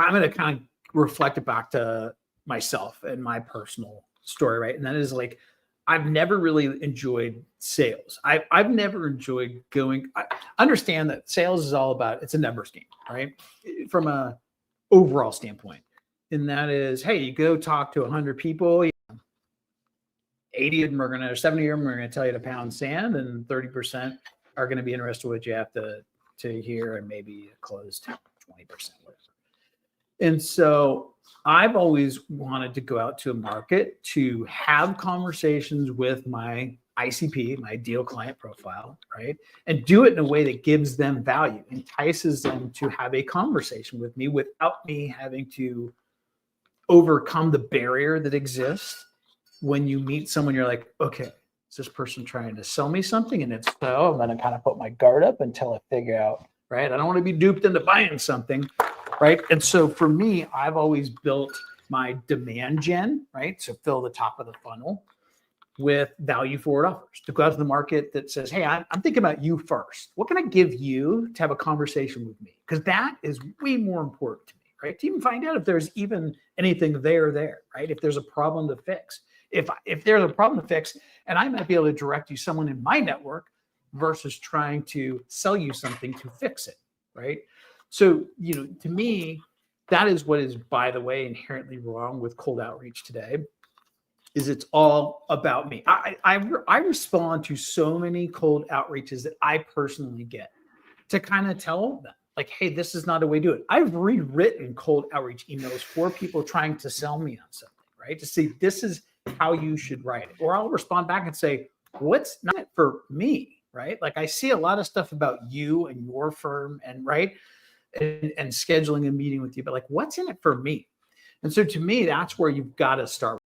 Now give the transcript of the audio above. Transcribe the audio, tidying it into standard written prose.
I'm going to kind of reflect it back to myself and my personal story, right? And that is like, I've never really enjoyed sales. I've never enjoyed going. I understand that sales is all about, it's a numbers game, right? From a overall standpoint. And that is, hey, you go talk to 100 people, 80 of them are going to, 70 of them are going to tell you to pound sand, and 30% are going to be interested in what you have to hear, and maybe close to 20%. And so I've always wanted to go out to a market to have conversations with my ICP, my ideal client profile, right? And do it in a way that gives them value, entices them to have a conversation with me without me having to overcome the barrier that exists when you meet someone. You're like, okay, is this person trying to sell me something? And it's so, I'm going to kind of put my guard up until I figure out, right? I don't want to be duped into buying something, right? And so for me, I've always built my demand gen, right? So fill the top of the funnel with value forward offers to go out to the market that says, hey, I'm thinking about you first. What can I give you to have a conversation with me? Because that is way more important to me, right? To even find out if there's even anything there, right? If there's a problem to fix. If there's a problem to fix, and I might be able to direct you someone in my network versus trying to sell you something to fix it, right? So, to me, that is what is, by the way, inherently wrong with cold outreach today, is it's all about me. I respond to so many cold outreaches that I personally get to kind of tell them, like, hey, this is not a way to do it. I've rewritten cold outreach emails for people trying to sell me on something, right? To say, this is how you should write it. Or I'll respond back and say, what's not for me, right? Like, I see a lot of stuff about you and your firm, and right, and scheduling a meeting with you, but like, what's in it for me? And so to me, that's where you've got to start.